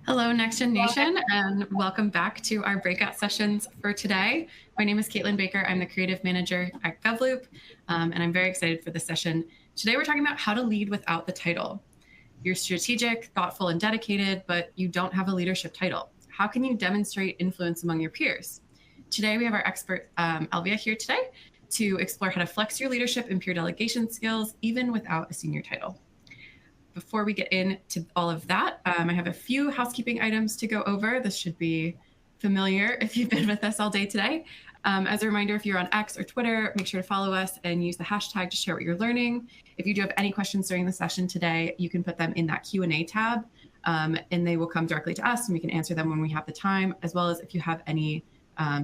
Hello, NextGen Nation, and welcome back to our breakout sessions for today. My name is Caitlin Baker. I'm the creative manager at GovLoop, and I'm very excited for this session. Today, we're talking about how to lead without the title. You're strategic, thoughtful, and dedicated, but you don't have a leadership title. How can you demonstrate influence among your peers? Today, we have our expert, Elvia, here today to explore how to flex your leadership and peer delegation skills, even without a senior title. Before we get into all of that, I have a few housekeeping items to go over. This should be familiar if you've been with us all day today. As a reminder, if you're on X or Twitter, make sure to follow us and use the hashtag to share what you're learning. If you do have any questions during the session today, you can put them in that Q&A tab, and they will come directly to us, and we can answer them when we have the time, as well as if you have any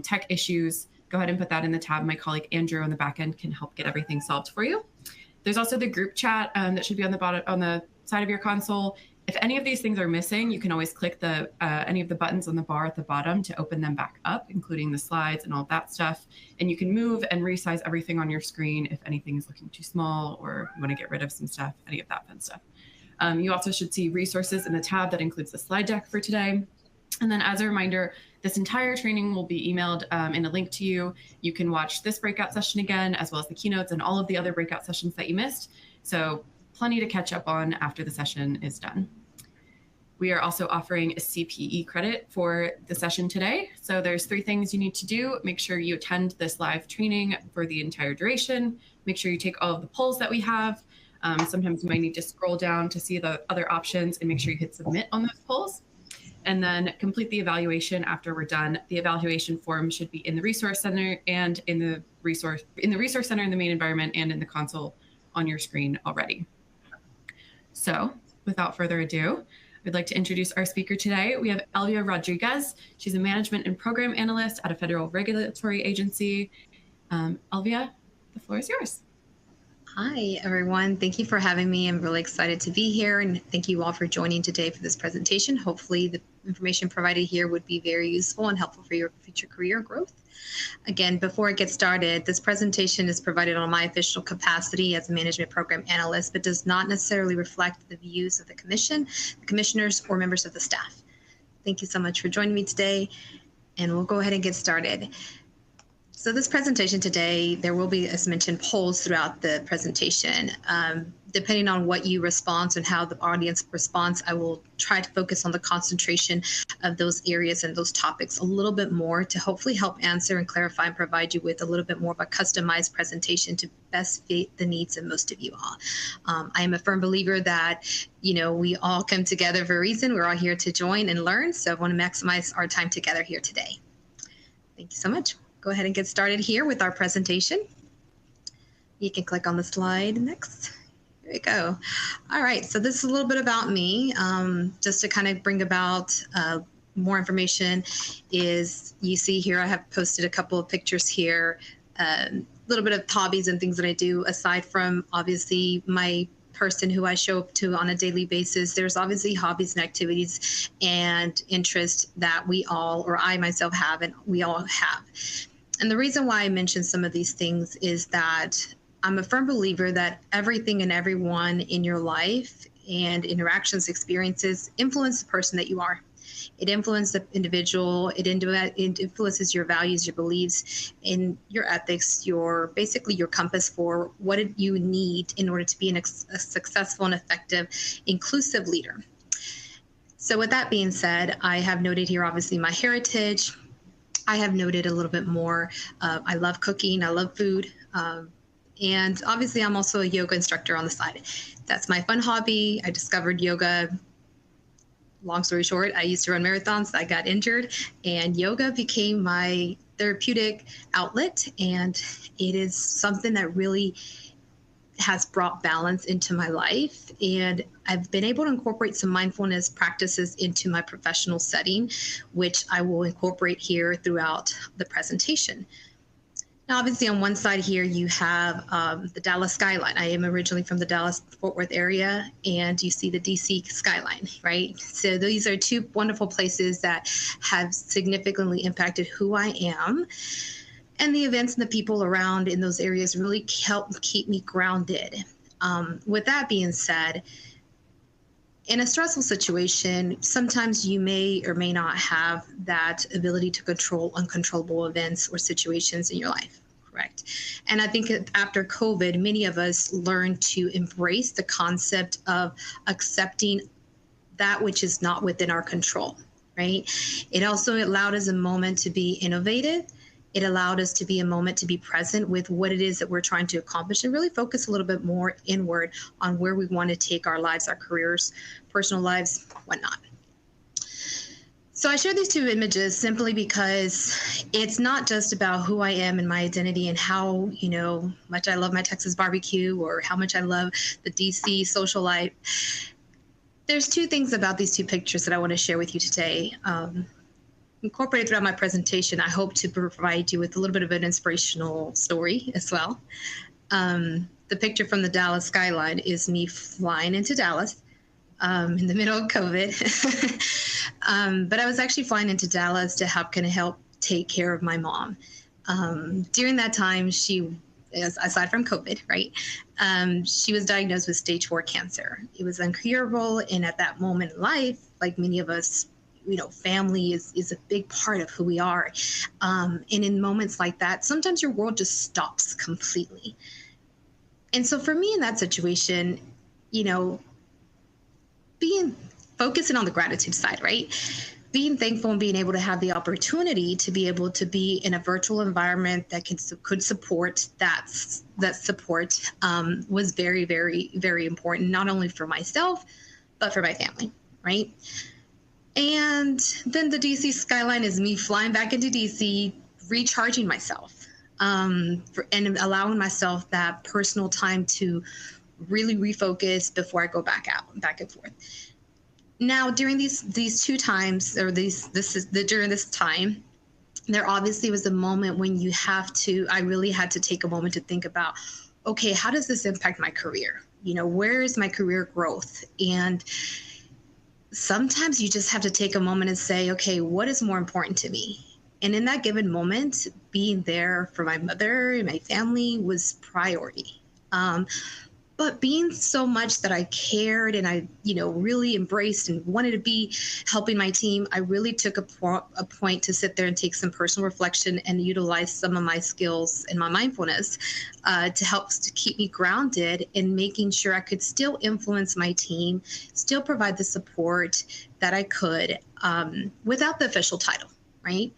tech issues, go ahead and put that in the tab. My colleague Andrew on the back end can help get everything solved for you. There's also the group chat that should be on the bottom, on the side of your console. If any of these things are missing, you can always click any of the buttons on the bar at the bottom to open them back up, including the slides and all that stuff. And you can move and resize everything on your screen if anything is looking too small or you want to get rid of some stuff, any of that fun stuff. You also should see resources in the tab that includes the slide deck for today. And then as a reminder, this entire training will be emailed in a link to you. You can watch this breakout session again, as well as the keynotes and all of the other breakout sessions that you missed. So plenty to catch up on after the session is done. We are also offering a CPE credit for the session today. So there's 3 things you need to do. Make sure you attend this live training for the entire duration. Make sure you take all of the polls that we have. Sometimes you might need to scroll down to see the other options and make sure you hit submit on those polls. And then complete the evaluation after we're done. The evaluation form should be in the resource center and in the resource center in the main environment and in the console on your screen already. So without further ado, I'd like to introduce our speaker today. We have Elvia Rodriguez. She's a management and program analyst at a federal regulatory agency. Elvia, the floor is yours. Hi, everyone. Thank you for having me. I'm really excited to be here, and thank you all for joining today for this presentation. Hopefully the information provided here would be very useful and helpful for your future career growth. Again, before I get started, this presentation is provided on my official capacity as a management program analyst, but does not necessarily reflect the views of the commission, the commissioners, or members of the staff. Thank you so much for joining me today, and we'll go ahead and get started. So this presentation today, there will be, as mentioned, polls throughout the presentation. Depending on what you respond and how the audience responds, I will try to focus on the concentration of those areas and those topics a little bit more to hopefully help answer and clarify and provide you with a little bit more of a customized presentation to best fit the needs of most of you all. I am a firm believer that, we all come together for a reason. We're all here to join and learn. So I want to maximize our time together here today. Thank you so much. Go ahead and get started here with our presentation. You can click on the slide next. There we go. All right, so this is a little bit about me, just to kind of bring about more information. Is you see here, I have posted a couple of pictures here, a little bit of hobbies and things that I do aside from obviously my person who I show up to on a daily basis. There's obviously hobbies and activities and interests that we all, or I myself have, and we all have. And the reason why I mention some of these things is that I'm a firm believer that everything and everyone in your life and interactions, experiences influence the person that you are. It influences the individual, it influences your values, your beliefs, and your ethics, basically your compass for what you need in order to be a successful and effective, inclusive leader. So with that being said, I have noted here obviously my heritage. I have noted a little bit more. I love cooking, I love food. And obviously I'm also a yoga instructor on the side. That's my fun hobby. I discovered yoga. Long story short, I used to run marathons. I got injured and yoga became my therapeutic outlet. And it is something that really has brought balance into my life. And I've been able to incorporate some mindfulness practices into my professional setting, which I will incorporate here throughout the presentation. Now, obviously on one side here, you have the Dallas skyline. I am originally from the Dallas-Fort Worth area, and you see the DC skyline, right? So these are 2 wonderful places that have significantly impacted who I am. And the events and the people around in those areas really help keep me grounded. With that being said, in a stressful situation, sometimes you may or may not have that ability to control uncontrollable events or situations in your life. Correct. And I think after COVID, many of us learned to embrace the concept of accepting that which is not within our control, right? It also allowed us a moment to be innovative. It allowed us to be a moment to be present with what it is that we're trying to accomplish and really focus a little bit more inward on where we want to take our lives, our careers, personal lives, whatnot. So I share these two images simply because it's not just about who I am and my identity and how, much I love my Texas barbecue or how much I love the DC social life. There's two things about these two pictures that I want to share with you today. Incorporated throughout my presentation, I hope to provide you with a little bit of an inspirational story as well. The picture from the Dallas skyline is me flying into Dallas in the middle of COVID. But I was actually flying into Dallas to help take care of my mom. During that time, she, aside from COVID, right, she was diagnosed with stage 4 cancer. It was incurable, and at that moment in life, like many of us, family is a big part of who we are. And in moments like that, sometimes your world just stops completely. And so for me in that situation, focusing on the gratitude side, right? Being thankful and being able to have the opportunity to be able to be in a virtual environment that could support that support was very, very, very important, not only for myself, but for my family, right? And then the DC skyline is me flying back into DC, recharging myself, and allowing myself that personal time to really refocus before I go back and forth. Now, during these two times, or during this time, there obviously was a moment when I really had to take a moment to think about, okay, how does this impact my career? Where is my career growth? And sometimes you just have to take a moment and say, okay, what is more important to me? And in that given moment, being there for my mother and my family was priority. But being so much that I cared and I, really embraced and wanted to be helping my team, I really took a point to sit there and take some personal reflection and utilize some of my skills and my mindfulness to help to keep me grounded in making sure I could still influence my team, still provide the support that I could without the official title, right?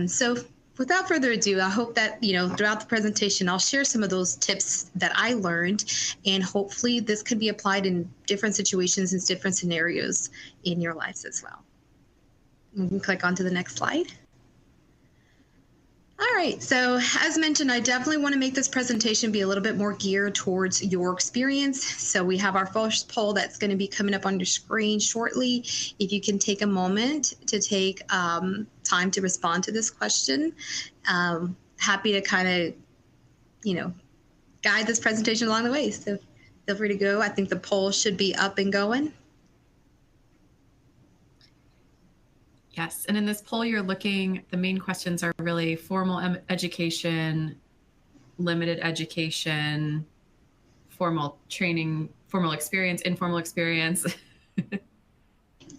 So without further ado, I hope that, throughout the presentation, I'll share some of those tips that I learned, and hopefully this could be applied in different situations and different scenarios in your lives as well. You can click on to the next slide. All right, so as mentioned, I definitely want to make this presentation be a little bit more geared towards your experience. So we have our first poll that's going to be coming up on your screen shortly. If you can take a moment to take time to respond to this question, happy to kind of, guide this presentation along the way. So feel free to go. I think the poll should be up and going. Yes, and in this poll, the main questions are really formal education, limited education, formal training, formal experience, informal experience.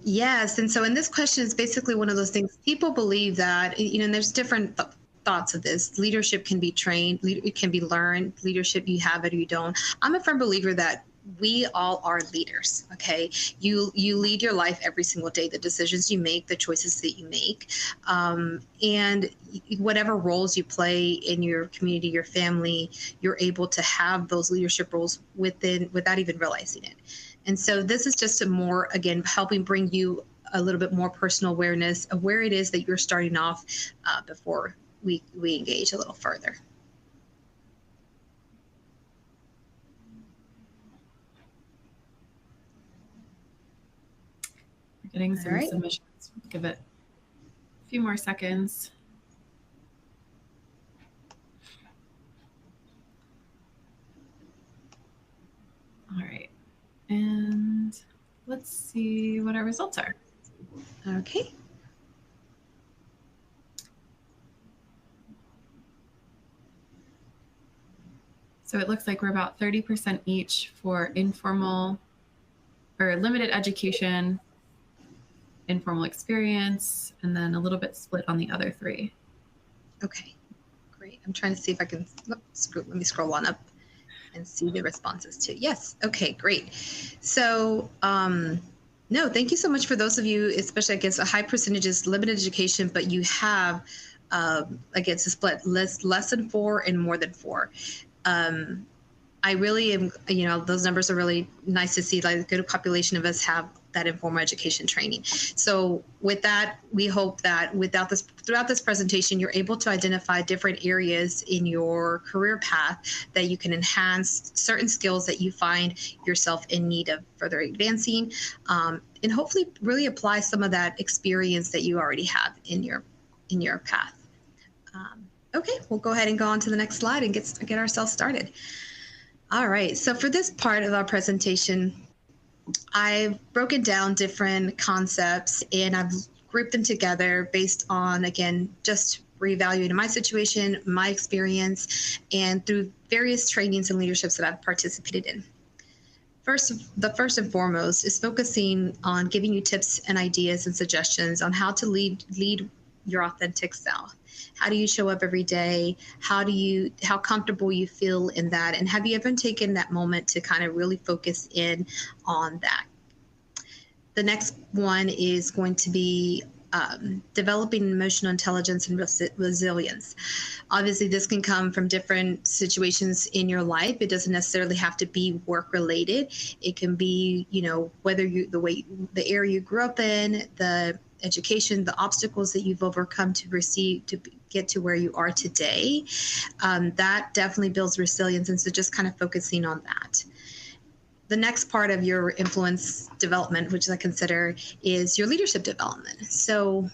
Yes, and so in this question is basically one of those things people believe that, and there's different thoughts of this. Leadership can be trained, it can be learned, leadership, you have it or you don't. I'm a firm believer that we all are leaders, okay? You lead your life every single day, the decisions you make, the choices that you make, and whatever roles you play in your community, your family, you're able to have those leadership roles without even realizing it. And so this is just again, helping bring you a little bit more personal awareness of where it is that you're starting off before we engage a little further. Getting some submissions. Give it a few more seconds. All right. And let's see what our results are. Okay. So it looks like we're about 30% each for informal or limited education, informal experience, and then a little bit split on the other three. Okay, great. I'm trying to see if I can, let me scroll on up and see the responses too. Yes, okay, great. So, no, thank you so much for those of you, especially against a high percentages, limited education, but you have against a split less than 4 and more than 4. I really am, those numbers are really nice to see, like a good population of us have that informal education training. So with that, we hope that throughout this presentation, you're able to identify different areas in your career path that you can enhance certain skills that you find yourself in need of further advancing, and hopefully really apply some of that experience that you already have in your path. Okay, we'll go ahead and go on to the next slide and get ourselves started. All right, so for this part of our presentation, I've broken down different concepts and I've grouped them together based on, again, just reevaluating my situation, my experience, and through various trainings and leaderships that I've participated in. The first and foremost is focusing on giving you tips and ideas and suggestions on how to lead your authentic self. How do you show up every day? How comfortable you feel in that? And have you ever taken that moment to kind of really focus in on that? The next one is going to be developing emotional intelligence and resilience. Obviously, this can come from different situations in your life. It doesn't necessarily have to be work related. It can be, whether the area you grew up in, the education, the obstacles that you've overcome to get to where you are today. That definitely builds resilience. And so just kind of focusing on that. The next part of your influence development, which I consider, is your leadership development. So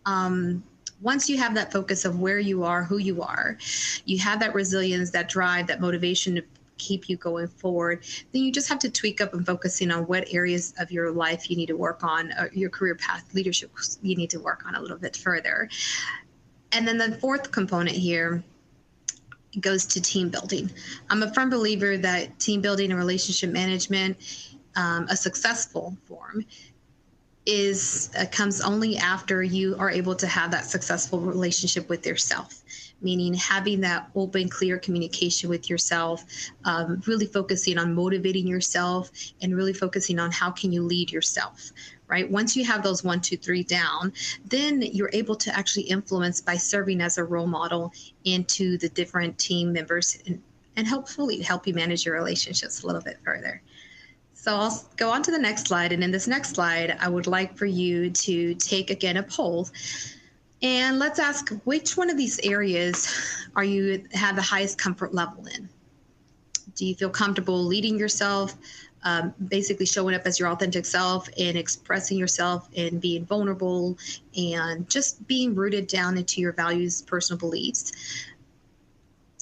once you have that focus of where you are, who you are, you have that resilience, that drive, that motivation to keep you going forward, then you just have to tweak up and focusing on what areas of your life you need to work on, your career path, leadership you need to work on a little bit further. And then the fourth component here goes to team building. I'm a firm believer that team building and relationship management, a successful form, comes only after you are able to have that successful relationship with yourself, meaning having that open, clear communication with yourself, really focusing on motivating yourself and really focusing on how can you lead yourself, right? Once you have those 1, 2, 3 down, then you're able to actually influence by serving as a role model into the different team members and hopefully help you manage your relationships a little bit further. So I'll go on to the next slide. And in this next slide, I would like for you to take, again, a poll. And let's ask, which one of these areas have the highest comfort level in? Do you feel comfortable leading yourself, basically showing up as your authentic self and expressing yourself and being vulnerable and just being rooted down into your values, personal beliefs?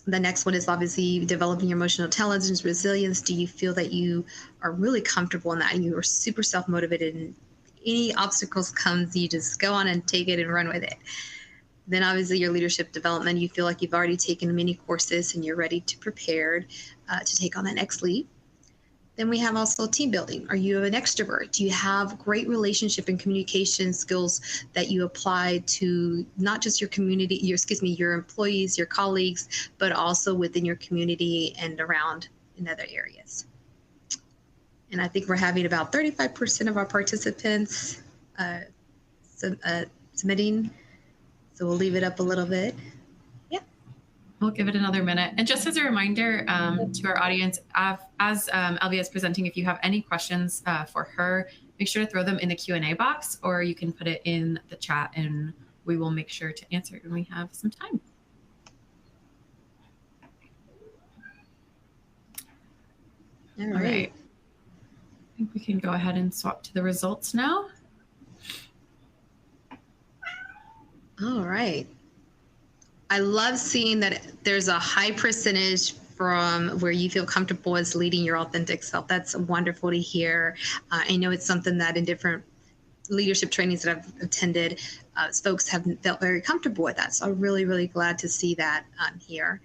The next one is obviously developing your emotional intelligence, resilience. Do you feel that you are really comfortable in that and you are super self-motivated and any obstacles comes, you just go on and take it and run with it? Then obviously your leadership development, you feel like you've already taken many courses and you're ready to prepare to take on that next lead. Then we have also team building. Are you an extrovert? Do you have great relationship and communication skills that you apply to not just your community, your employees, your colleagues, but also within your community and around in other areas? And I think we're having about 35% of our participants submitting. So we'll leave it up a little bit. We'll give it another minute. And just as a reminder to our audience, as Elvia is presenting, if you have any questions for her, make sure to throw them in the Q&A box, or you can put it in the chat and we will make sure to answer it when we have some time. All right. I think we can go ahead and swap to the results now. All right. I love seeing that there's a high percentage from where you feel comfortable as leading your authentic self. That's wonderful to hear. I know it's something that in different leadership trainings that I've attended, folks have felt very comfortable with that. So I'm really, really glad to see that here.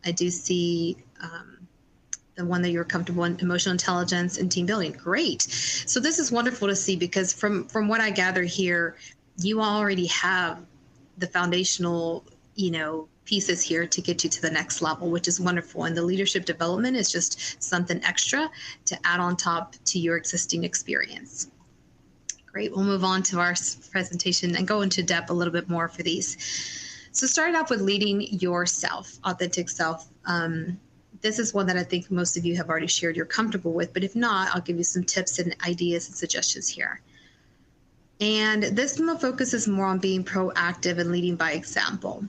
I do see the one that you're comfortable in, emotional intelligence and team building. Great. So this is wonderful to see, because from what I gather here, you already have the foundational, pieces here to get you to the next level, which is wonderful. And the leadership development is just something extra to add on top to your existing experience. Great. We'll move on to our presentation and go into depth a little bit more for these. So start off with leading yourself, authentic self. This is one that I think most of you have already shared you're comfortable with, but if not, I'll give you some tips and ideas and suggestions here. And this one focuses more on being proactive and leading by example.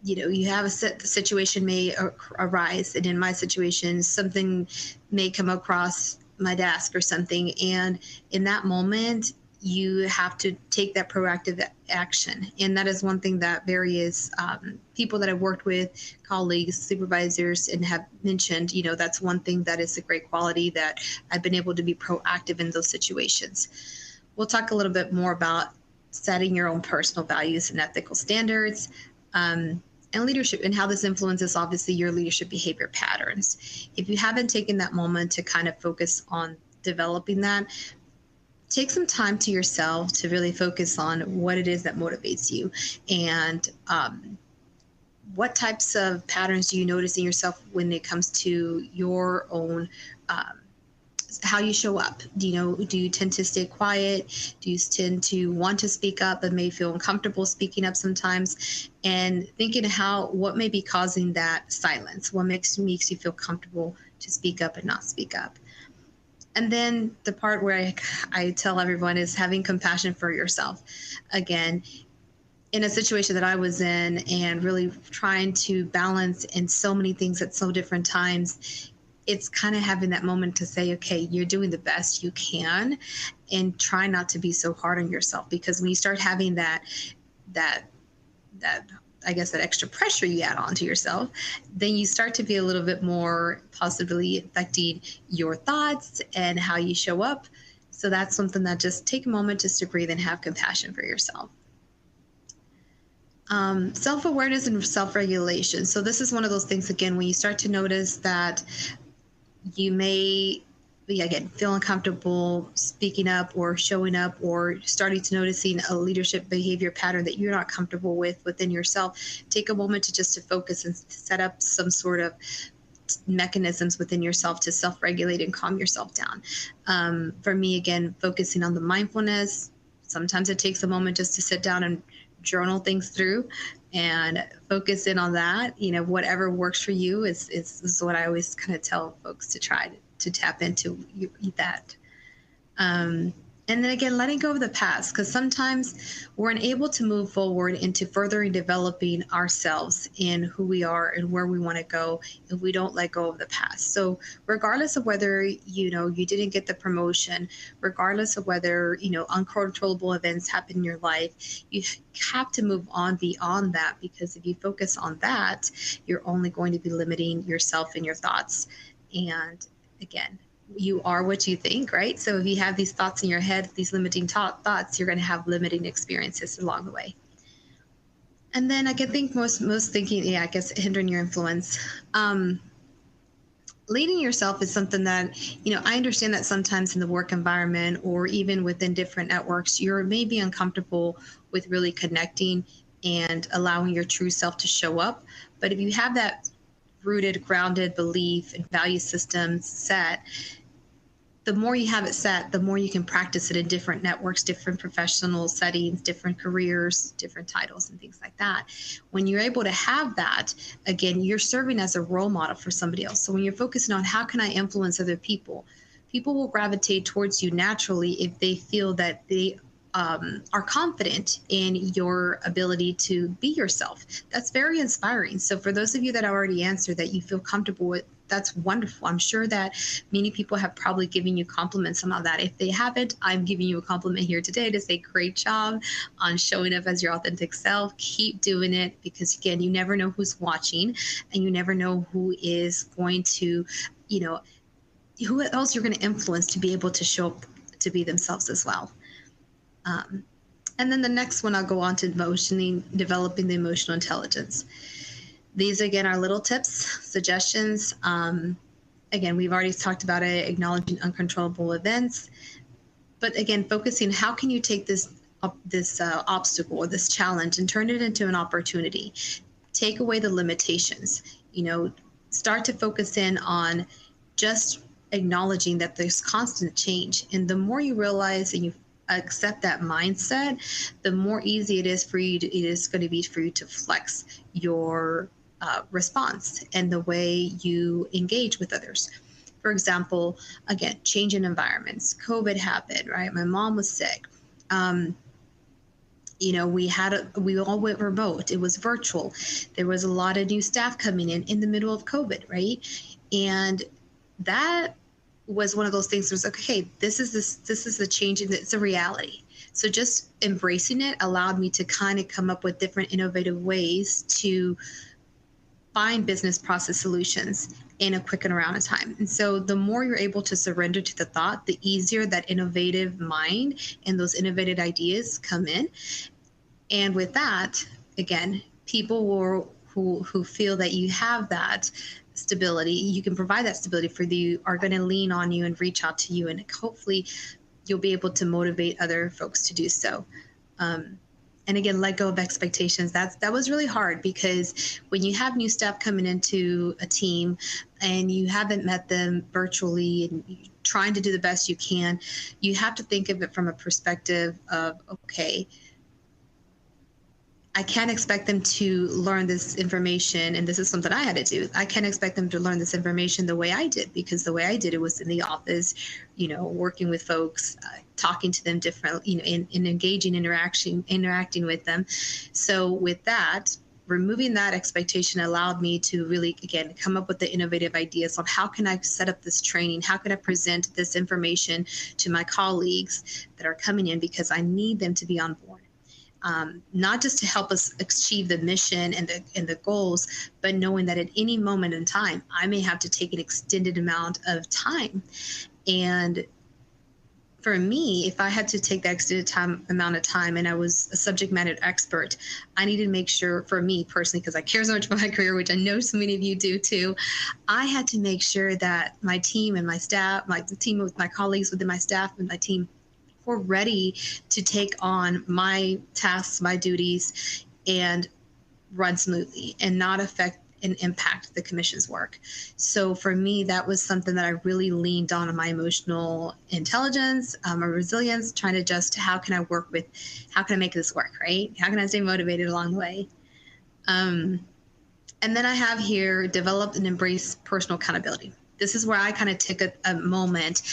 You have the situation may arise, and in my situation, something may come across my desk or something, and in that moment, you have to take that proactive action. And that is one thing that various people that I've worked with, colleagues, supervisors, and have mentioned, that's one thing that is a great quality, that I've been able to be proactive in those situations. We'll talk a little bit more about setting your own personal values and ethical standards, and leadership, and how this influences obviously your leadership behavior patterns. If you haven't taken that moment to kind of focus on developing that, take some time to yourself to really focus on what it is that motivates you, and what types of patterns do you notice in yourself when it comes to your own how you show up. Do you tend to stay quiet? Do you tend to want to speak up but may feel uncomfortable speaking up sometimes? And thinking what may be causing that silence? What makes you feel comfortable to speak up and not speak up? And then the part where I tell everyone is having compassion for yourself. Again, in a situation that I was in, and really trying to balance in so many things at so different times, it's kind of having that moment to say, okay, you're doing the best you can, and try not to be so hard on yourself. Because when you start having that I guess that extra pressure you add on to yourself, then you start to be a little bit more possibly affecting your thoughts and how you show up. So that's something that just take a moment just to breathe and have compassion for yourself. Self-awareness and self-regulation. So this is one of those things, again, when you start to notice that you may feel uncomfortable speaking up or showing up, or starting to noticing a leadership behavior pattern that you're not comfortable with within yourself, take a moment to focus and set up some sort of mechanisms within yourself to self-regulate and calm yourself down. For me, again, focusing on the mindfulness. Sometimes it takes a moment just to sit down and journal things through and focus in on that. Whatever works for you is what I always kind of tell folks to try to tap into that. And then again, letting go of the past, because sometimes we're unable to move forward into furthering developing ourselves in who we are and where we want to go if we don't let go of the past. So regardless of whether, you didn't get the promotion, regardless of whether, uncontrollable events happen in your life, you have to move on beyond that, because if you focus on that, you're only going to be limiting yourself and your thoughts. And again, you are what you think, right? So if you have these thoughts in your head, these limiting thoughts, you're going to have limiting experiences along the way. And then I can think most thinking, hindering your influence. Leading yourself is something that, I understand that sometimes in the work environment or even within different networks, you're maybe uncomfortable with really connecting and allowing your true self to show up. But if you have that rooted, grounded belief and value system set, the more you have it set, the more you can practice it in different networks, different professional settings, different careers, different titles, and things like that. When you're able to have that, again, you're serving as a role model for somebody else. So when you're focusing on how can I influence other people, people will gravitate towards you naturally if they feel that they are confident in your ability to be yourself. That's very inspiring. So for those of you that already answered that you feel comfortable with, that's wonderful. I'm sure that many people have probably given you compliments on all that. If they haven't, I'm giving you a compliment here today to say great job on showing up as your authentic self. Keep doing it, because again, you never know who's watching, and you never know who is going to, who else you're going to influence to be able to show up to be themselves as well. And then the next one, I'll go on to developing the emotional intelligence. These, again, are little tips, suggestions. Again, we've already talked about it, acknowledging uncontrollable events. But again, focusing, how can you take this obstacle or this challenge and turn it into an opportunity? Take away the limitations. Start to focus in on just acknowledging that there's constant change. And the more you realize and you accept that mindset, the more easy it is going to be for you to flex your response and the way you engage with others. For example, again, change in environments. COVID happened, right? My mom was sick. We all went remote. It was virtual. There was a lot of new staff coming in the middle of COVID, right? And that was one of those things that was like, okay, this is the change, and it's a reality. So just embracing it allowed me to kind of come up with different innovative ways to find business process solutions in a quick amount of time. And so the more you're able to surrender to the thought, the easier that innovative mind and those innovative ideas come in. And with that, again, people who feel that you have that stability, you can provide that stability for you, are going to lean on you and reach out to you. And hopefully you'll be able to motivate other folks to do so. And again, let go of expectations. That was really hard, because when you have new staff coming into a team and you haven't met them virtually and trying to do the best you can, you have to think of it from a perspective of, okay, I can't expect them to learn this information, and this is something I had to do. I can't expect them to learn this information the way I did, because the way I did it was in the office, working with folks, talking to them different, in engaging, interacting with them. So with that, removing that expectation allowed me to really, again, come up with the innovative ideas on how can I set up this training? How can I present this information to my colleagues that are coming in, because I need them to be on board. Not just to help us achieve the mission and the goals, but knowing that at any moment in time, I may have to take an extended amount of time. And for me, if I had to take that extended amount of time and I was a subject matter expert, I needed to make sure, for me personally, because I care so much about my career, which I know so many of you do too, I had to make sure that my team and my staff, the team with my colleagues within my staff and my team, were ready to take on my tasks, my duties, and run smoothly and not affect and impact the commission's work. So for me, that was something that I really leaned on my emotional intelligence, my resilience, trying to just, how can I make this work, right? How can I stay motivated along the way? And then I have here, develop and embrace personal accountability. This is where I kind of took a moment,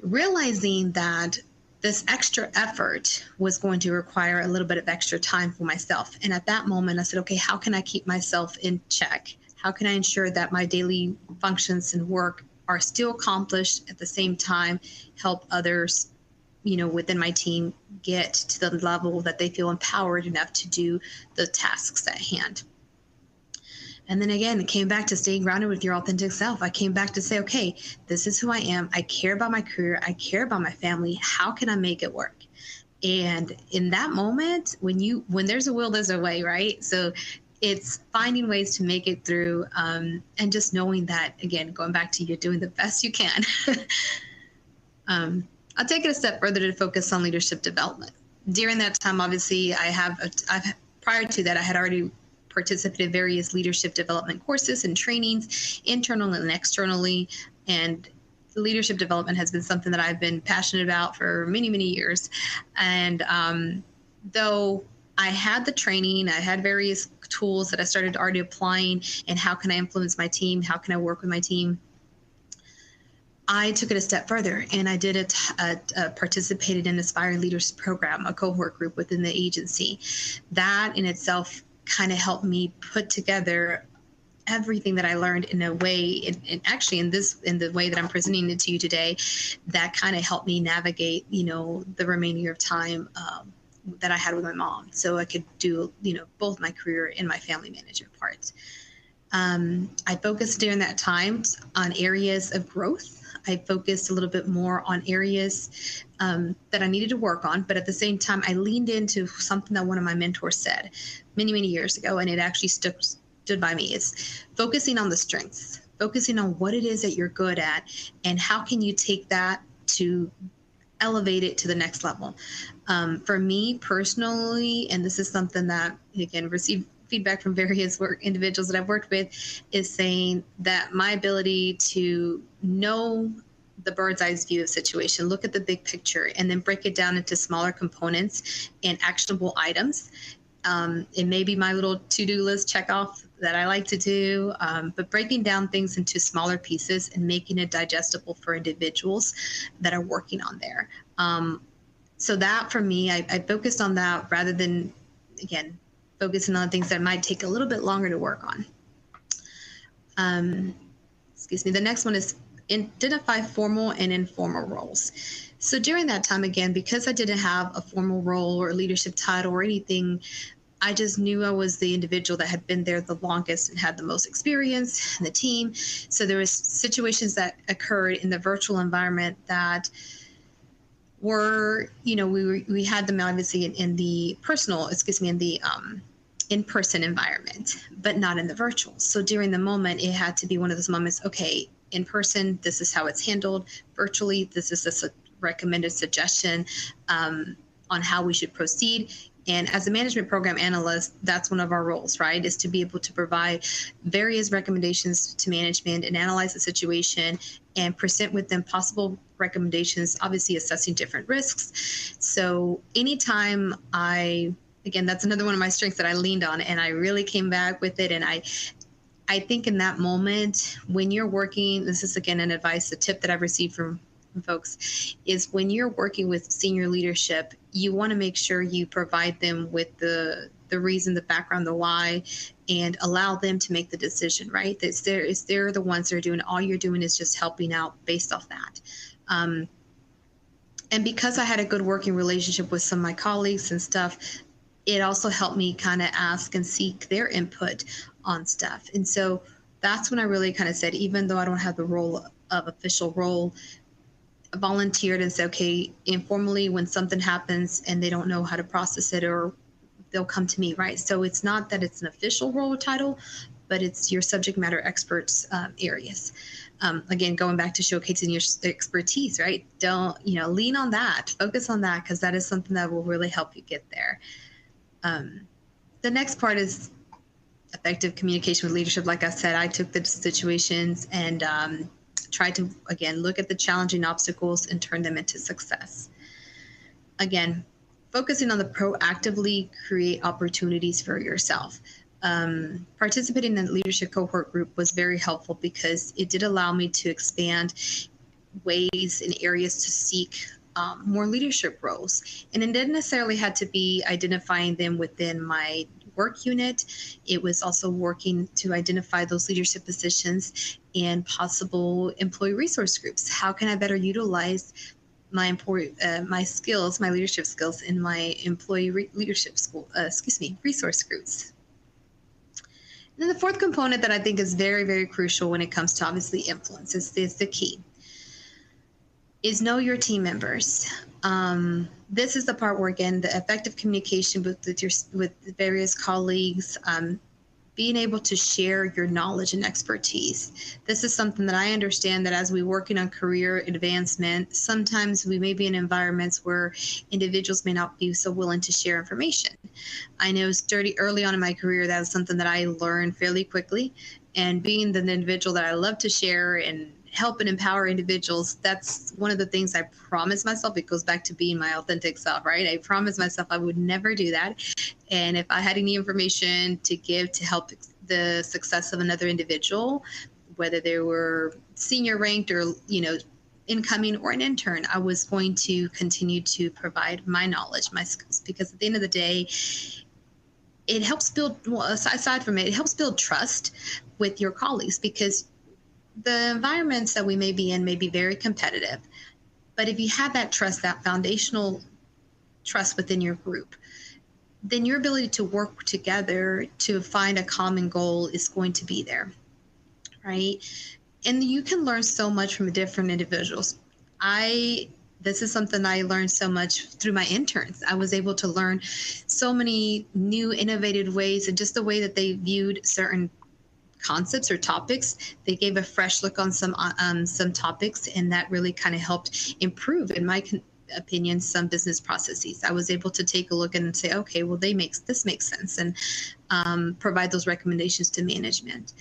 realizing that this extra effort was going to require a little bit of extra time for myself. And at that moment, I said, okay, how can I keep myself in check? How can I ensure that my daily functions and work are still accomplished, at the same time help others, within my team get to the level that they feel empowered enough to do the tasks at hand? And then again, it came back to staying grounded with your authentic self. I came back to say, okay, this is who I am. I care about my career. I care about my family. How can I make it work? And in that moment, when there's a will, there's a way, right? So it's finding ways to make it through, and just knowing that, again, going back to, you're doing the best you can. I'll take it a step further to focus on leadership development. During that time, obviously, prior to that, I had already participated in various leadership development courses and trainings, internally and externally. And leadership development has been something that I've been passionate about for many, many years. And though I had the training, I had various tools that I started already applying, and how can I influence my team? How can I work with my team? I took it a step further, and I did participated in Aspiring Leaders Program, a cohort group within the agency. That in itself kind of helped me put together everything that I learned in a way, and actually in the way that I'm presenting it to you today, that kind of helped me navigate, the remaining of time that I had with my mom, so I could do, both my career and my family management parts. I focused during that time on areas of growth. I focused a little bit more on areas that I needed to work on, but at the same time, I leaned into something that one of my mentors said many, many years ago, and it actually stood by me is focusing on the strengths, focusing on what it is that you're good at, and how can you take that to elevate it to the next level. For me personally, and this is something that, again, received feedback from various individuals that I've worked with, is saying that my ability to know the bird's eye view of situation, look at the big picture, and then break it down into smaller components and actionable items. It may be my little to-do list check off that I like to do, but breaking down things into smaller pieces and making it digestible for individuals that are working on there. So that for me, I focused on that rather than, again, focusing on things that might take a little bit longer to work on. Excuse me. The next one is identify formal and informal roles. So during that time, again, because I didn't have a formal role or leadership title or anything, I just knew I was the individual that had been there the longest and had the most experience in the team. So there was situations that occurred in the virtual environment that were, we had them obviously in the in-person environment, but not in the virtual. So during the moment, it had to be one of those moments, okay, in person, this is how it's handled. Virtually, this is a recommended suggestion on how we should proceed. And as a management program analyst, that's one of our roles, right? Is to be able to provide various recommendations to management and analyze the situation and present with them possible recommendations, obviously assessing different risks. So anytime again, that's another one of my strengths that I leaned on, and I really came back with it. And I think in that moment, when you're working, this is again a tip that I've received from folks, is when you're working with senior leadership, you want to make sure you provide them with the reason, the background, the why, and allow them to make the decision, right? They're the ones that are doing, all you're doing is just helping out based off that. And because I had a good working relationship with some of my colleagues and stuff, it also helped me kind of ask and seek their input on stuff. And so that's when I really kind of said, even though I don't have the official role, I volunteered and said, okay, informally, when something happens and they don't know how to process it, or they'll come to me, right? So it's not that it's an official role title, but it's your subject matter experts areas. Again, going back to showcasing your expertise, right? Don't, lean on that, focus on that, because that is something that will really help you get there. The next part is effective communication with leadership. Like I said, I took the situations and tried to, again, look at the challenging obstacles and turn them into success. Again, focusing on the proactively create opportunities for yourself. Participating in the leadership cohort group was very helpful because it did allow me to expand ways and areas to seek more leadership roles. And it didn't necessarily have to be identifying them within my work unit. It was also working to identify those leadership positions and possible employee resource groups. How can I better utilize my skills, my leadership skills in my employee resource groups? And then the fourth component that I think is very, very crucial when it comes to obviously influence is the key, is know your team members. This is the part where, again, the effective communication with various colleagues, being able to share your knowledge and expertise. This is something that I understand that as we working on career advancement, sometimes we may be in environments where individuals may not be so willing to share information. I know early on in my career, that was something that I learned fairly quickly. And being the individual that I love to share and help and empower individuals, that's one of the things I promised myself. It goes back to being my authentic self, right? I promised myself I would never do that. And if I had any information to give to help the success of another individual, whether they were senior ranked or, incoming or an intern, I was going to continue to provide my knowledge, my skills, because at the end of the day, it helps build, aside from it helps build trust with your colleagues, because the environments that we may be in may be very competitive. But if you have that trust, that foundational trust within your group, then your ability to work together to find a common goal is going to be there, right? And you can learn so much from different individuals. I this is something I learned so much through my interns. I was able to learn so many new innovative ways, and just the way that they viewed certain concepts or topics. They gave a fresh look on some topics, and that really kind of helped improve, in my opinion, some business processes. I was able to take a look and say, okay, well, this makes sense, and provide those recommendations to management.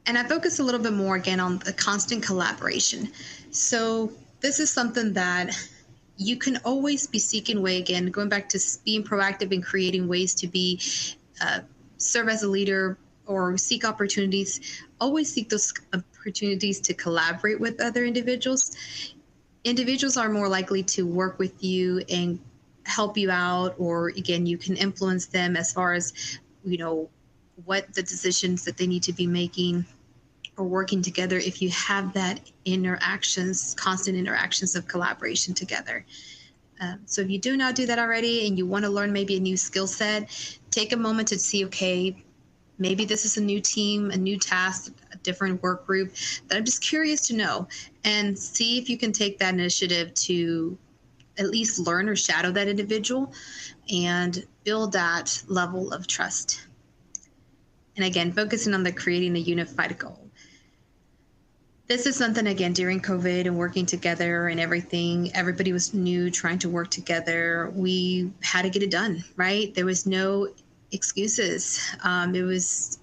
And I focus a little bit more again on the constant collaboration. So this is something that you can always be seeking way, again, going back to being proactive and creating ways to be serve as a leader or seek opportunities. Always seek those opportunities to collaborate with other individuals. Individuals are more likely to work with you and help you out, or again, you can influence them as far as, what the decisions that they need to be making or working together if you have that constant interactions of collaboration together. So if you do not do that already and you want to learn maybe a new skill set, take a moment to see, okay, maybe this is a new team, a new task, a different work group that I'm just curious to know, and see if you can take that initiative to at least learn or shadow that individual and build that level of trust. And again, focusing on creating a unified goal. This is something, again, during COVID and working together and everything, everybody was new, trying to work together. We had to get it done, right? There was no excuses. There's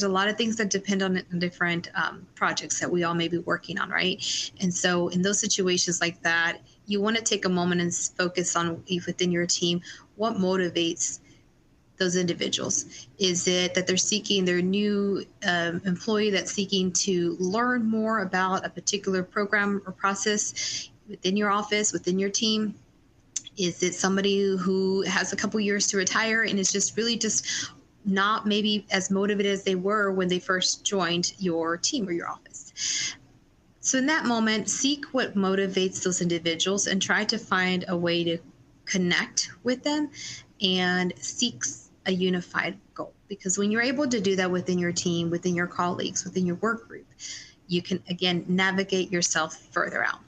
a lot of things that depend on different projects that we all may be working on, right? And so in those situations like that, you want to take a moment and focus on, within your team, what motivates those individuals. Is it that they're new employee that's seeking to learn more about a particular program or process within your office, within your team? Is it somebody who has a couple years to retire and is just really just not maybe as motivated as they were when they first joined your team or your office? So in that moment, seek what motivates those individuals and try to find a way to connect with them and seek a unified goal. Because when you're able to do that within your team, within your colleagues, within your work group, you can, again, navigate yourself further out.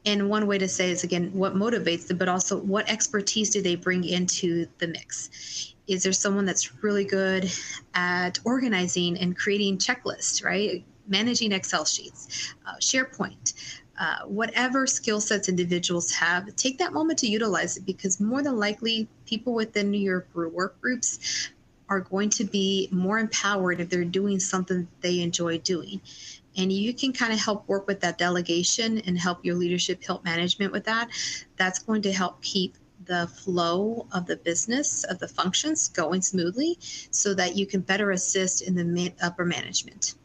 And one way to say is, again, what motivates them, but also what expertise do they bring into the mix? Is there someone that's really good at organizing and creating checklists, right? Managing Excel sheets, SharePoint, whatever skill sets individuals have, take that moment to utilize it, because more than likely people within your work groups are going to be more empowered if they're doing something they enjoy doing. And you can kind of help work with that delegation and help your leadership, help management with that. That's going to help keep the flow of the business, of the functions going smoothly, so that you can better assist in the upper management.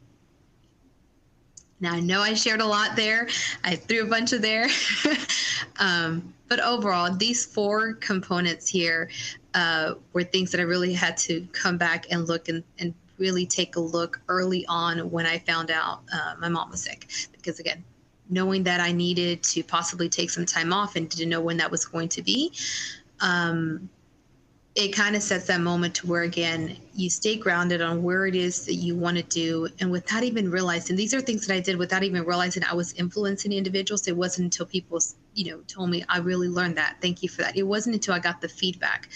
Now, I know I shared a lot there. I threw a bunch of there. But overall, these 4 components here were things that I really had to come back and look and really take a look early on when I found out my mom was sick. Because again, knowing that I needed to possibly take some time off and didn't know when that was going to be, it kind of sets that moment to where, again, you stay grounded on where it is that you want to do. And without even realizing, these are things that I did without even realizing I was influencing individuals. It wasn't until people, told me, I really learned that. Thank you for that. It wasn't until I got the feedback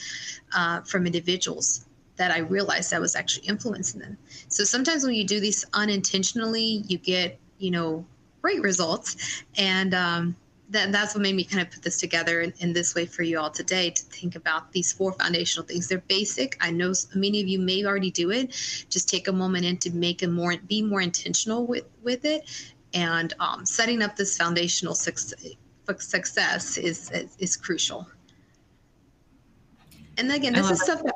from individuals that I realized I was actually influencing them. So sometimes when you do these unintentionally, you get, great results. And that's what made me kind of put this together in this way for you all today, to think about these 4 foundational things. They're basic. I know many of you may already do it. Just take a moment in to be more intentional with it. And setting up this foundational success is crucial. And again, this is stuff that,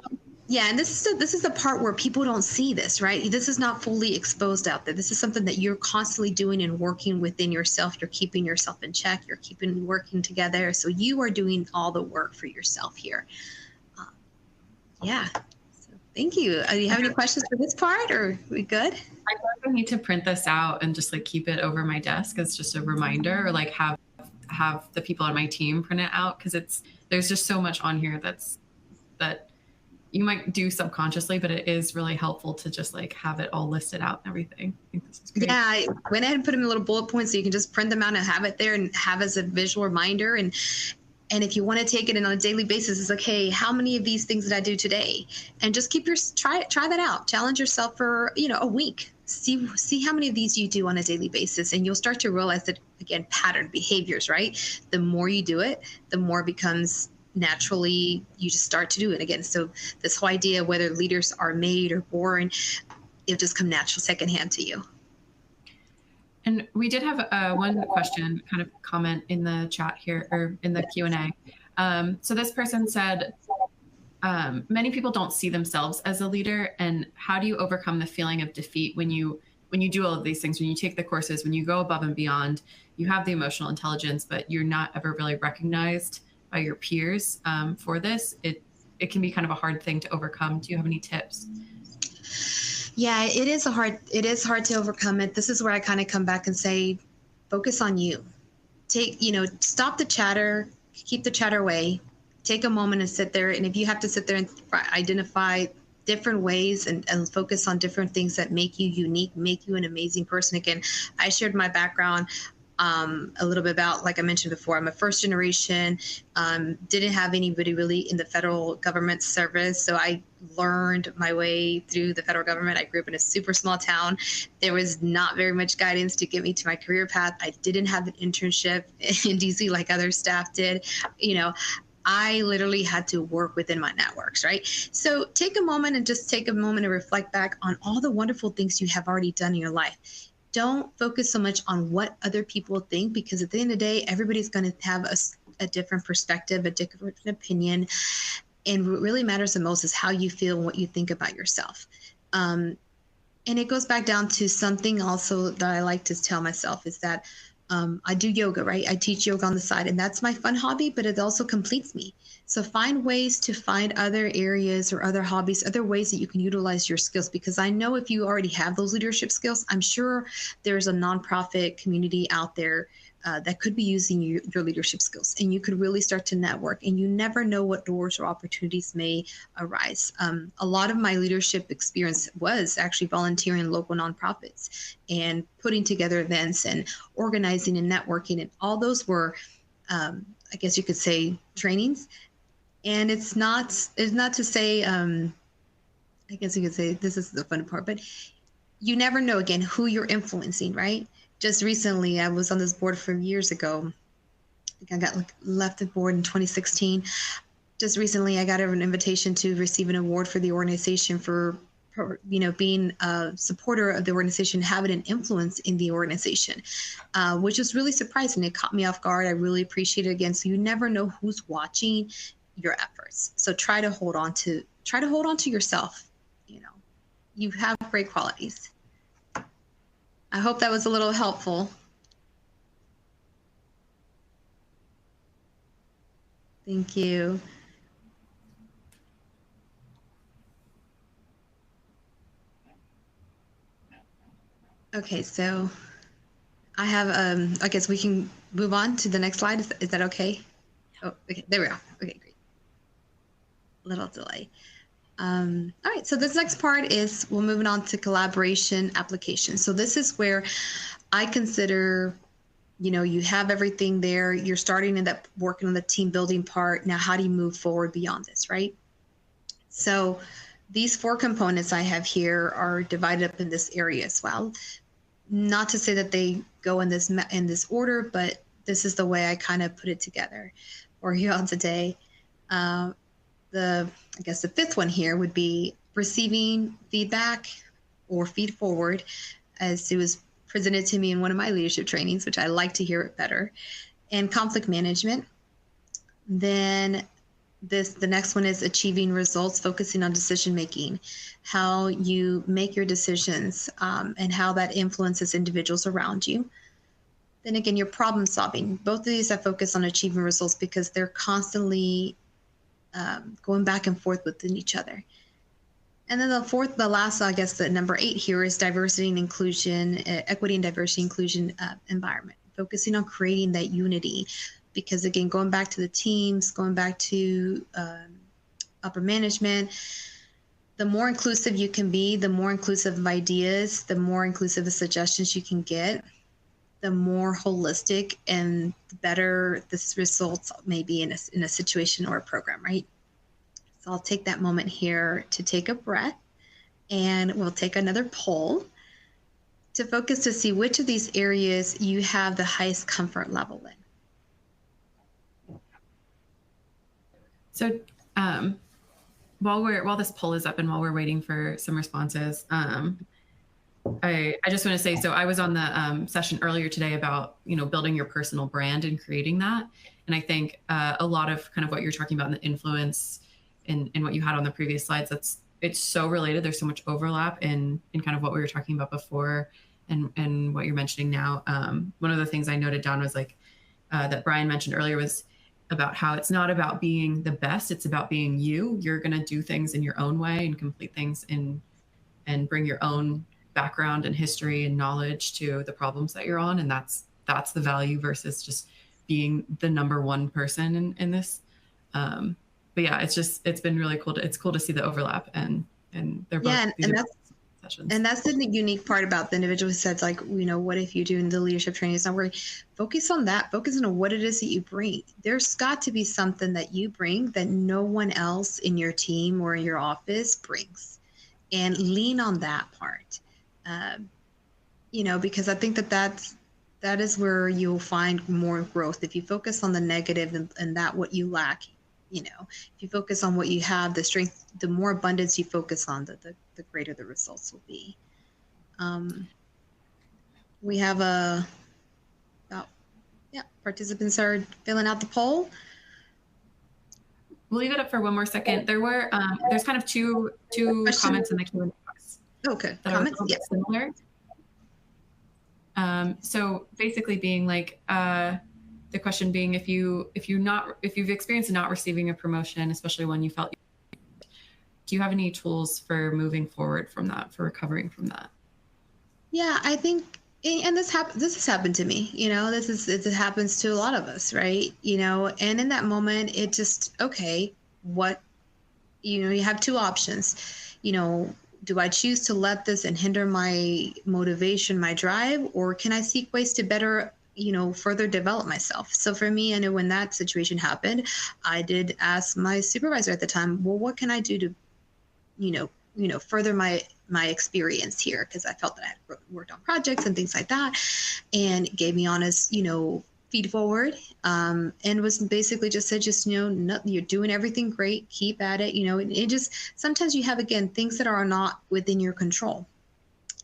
and this is the part where people don't see this, right? This is not fully exposed out there. This is something that you're constantly doing and working within yourself. You're keeping yourself in check. You're working together. So you are doing all the work for yourself here. So thank you. Do you have any questions for this part, or are we good? I feel like I need to print this out and just keep it over my desk as just a reminder, or have the people on my team print it out, because there's just so much on here that you might do subconsciously, but it is really helpful to just like have it all listed out and everything. I think this is great. Yeah, I went ahead and put them in little bullet points so you can just print them out and have it there and have as a visual reminder. And if you want to take it in on a daily basis, it's like, hey, how many of these things did I do today? And just keep try that out. Challenge yourself for, a week. See how many of these you do on a daily basis, and you'll start to realize that, again, pattern behaviors, right? The more you do it, the more it becomes naturally, you just start to do it again. So this whole idea, whether leaders are made or born, it'll just come natural secondhand to you. And we did have one question, kind of comment in the chat here, or in the Q&A. So this person said, many people don't see themselves as a leader, and how do you overcome the feeling of defeat when you do all of these things, when you take the courses, when you go above and beyond, you have the emotional intelligence, but you're not ever really recognized by your peers for this? It can be kind of a hard thing to overcome. Do you have any tips? Yeah, it is hard to overcome it. This is where I kind of come back and say, focus on you. Stop the chatter, keep the chatter away, take a moment and sit there. And if you have to sit there and identify different ways and focus on different things that make you unique, make you an amazing person. Again, I shared my background a little bit about, like I mentioned before, I'm a first generation, didn't have anybody really in the federal government service. So I learned my way through the federal government. I grew up in a super small town. There was not very much guidance to get me to my career path. I didn't have an internship in DC like other staff did. I literally had to work within my networks, right? So take a moment and reflect back on all the wonderful things you have already done in your life. Don't focus so much on what other people think, because at the end of the day, everybody's going to have a different perspective, a different opinion. And what really matters the most is how you feel and what you think about yourself. And it goes back down to something also that I like to tell myself is that I do yoga, right? I teach yoga on the side, and that's my fun hobby, but it also completes me. So find ways to find other areas or other hobbies, other ways that you can utilize your skills, because I know if you already have those leadership skills, I'm sure there's a nonprofit community out there that could be using your leadership skills, and you could really start to network, and you never know what doors or opportunities may arise. A lot of my leadership experience was actually volunteering in local nonprofits and putting together events and organizing and networking, and all those were, I guess you could say, trainings. And it's not to say, I guess you could say this is the fun part, but you never know, again, who you're influencing, right? Just recently, I was on this board from years ago. I think I got left the board in 2016. Just recently, I got an invitation to receive an award for the organization for being a supporter of the organization, having an influence in the organization, which was really surprising. It caught me off guard. I really appreciate it again. So you never know who's watching your efforts. So try to hold on to yourself. You have great qualities. I hope that was a little helpful. Thank you. Okay, so I have, I guess we can move on to the next slide. Is that okay? Oh, okay, there we go. Okay, great. Little delay. All right, so this next part is we're moving on to collaboration application. So this is where I consider, you have everything there. You're starting in that working on the team building part. Now, how do you move forward beyond this, right? So these 4 components I have here are divided up in this area as well. Not to say that they go in this order, but this is the way I kind of put it together for you all today. I guess the 5th one here would be receiving feedback or feed forward, as it was presented to me in one of my leadership trainings, which I like to hear it better, and conflict management. Then the next one is achieving results, focusing on decision making, how you make your decisions, and how that influences individuals around you. Then again, your problem solving. Both of these I focus on achieving results because they're constantly going back and forth within each other. And then the last, I guess the number 8 here is diversity and inclusion, equity and diversity inclusion environment, focusing on creating that unity. Because again, going back to the teams, going back to upper management. The more inclusive you can be, the more inclusive of ideas, the more inclusive of suggestions you can get, the more holistic and the better this results may be in a situation or a program, right? So I'll take that moment here to take a breath, and we'll take another poll to focus to see which of these areas you have the highest comfort level in. So while this poll is up and while we're waiting for some responses, I just want to say, so I was on the session earlier today about, building your personal brand and creating that. And I think a lot of kind of what you're talking about in the influence and what you had on the previous slides, it's so related. There's so much overlap in kind of what we were talking about before and what you're mentioning now. One of the things I noted down was like that Brian mentioned earlier was about how it's not about being the best. It's about being you. You're going to do things in your own way and complete things and bring your own background and history and knowledge to the problems that you're on. And that's the value versus just being the number one person in this. But yeah, it's been really cool. It's cool to see the overlap and they're both, and that's sessions. And that's the unique part about the individual who said, like, what if you do in the leadership training? It's not working. Focus on that. Focus on what it is that you bring. There's got to be something that you bring that no one else in your team or in your office brings, and lean on that part. Because I think that is where you'll find more growth. If you focus on the negative and that what you lack, if you focus on what you have, the strength, the more abundance you focus on, the greater the results will be. We have participants are filling out the poll. We'll leave it up for one more second. There's kind of two comments in the Q&A box. Okay, that comments, are a little bit similar. So basically being like, the question being, if you've experienced not receiving a promotion, especially when you felt, do you have any tools for moving forward from that, for recovering from that? Yeah, I think, and this has happened to me, it happens to a lot of us, right? And in that moment, it just, okay, what, you have two options, do I choose to let this and hinder my motivation, my drive, or can I seek ways to better, further develop myself? So for me, I know when that situation happened, I did ask my supervisor at the time, well, what can I do to, further my experience here? Because I felt that I had worked on projects and things like that, and gave me honest, feed forward, and was basically just said, you're doing everything great, keep at it. It just, sometimes you have, again, things that are not within your control.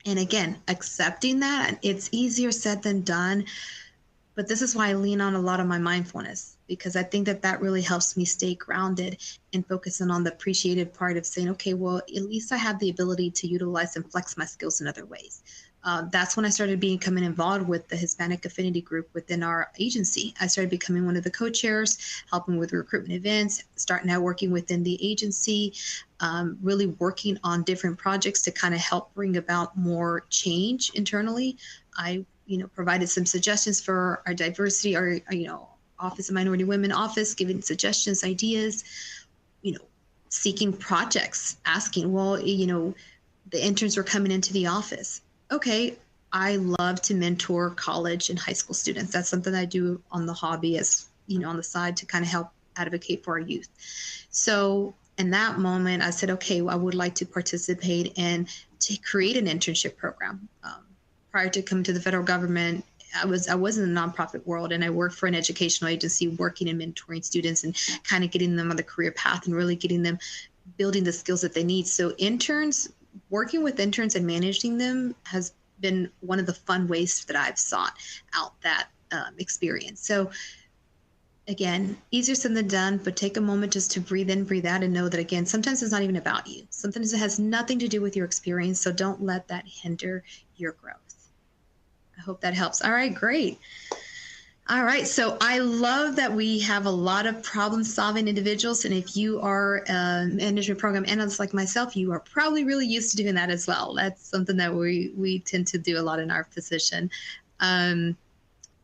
And again, accepting that, it's easier said than done. But this is why I lean on a lot of my mindfulness, because I think that really helps me stay grounded and focusing on the appreciative part of saying, okay, well, at least I have the ability to utilize and flex my skills in other ways. That's when I started becoming involved with the Hispanic Affinity Group within our agency. I started becoming one of the co-chairs, helping with recruitment events, starting out working within the agency, really working on different projects to kind of help bring about more change internally. I provided some suggestions for our diversity, our Office of Minority Women office, giving suggestions, ideas, seeking projects, asking, well, the interns were coming into the office. Okay, I love to mentor college and high school students. That's something I do on the hobby as, on the side to kind of help advocate for our youth. So in that moment, I said, okay, well, I would like to participate and to create an internship program. Prior to coming to the federal government, I was in the nonprofit world, and I worked for an educational agency working and mentoring students and kind of getting them on the career path and really getting them building the skills that they need. So working with interns and managing them has been one of the fun ways that I've sought out that experience. So again, easier said than done, but take a moment just to breathe in, breathe out, and know that, again, sometimes it's not even about you. Sometimes it has nothing to do with your experience. So don't let that hinder your growth. I hope that helps. All right, great. All right, so I love that we have a lot of problem-solving individuals, and if you are a management program analyst like myself, you are probably really used to doing that as well. That's something that we tend to do a lot in our position.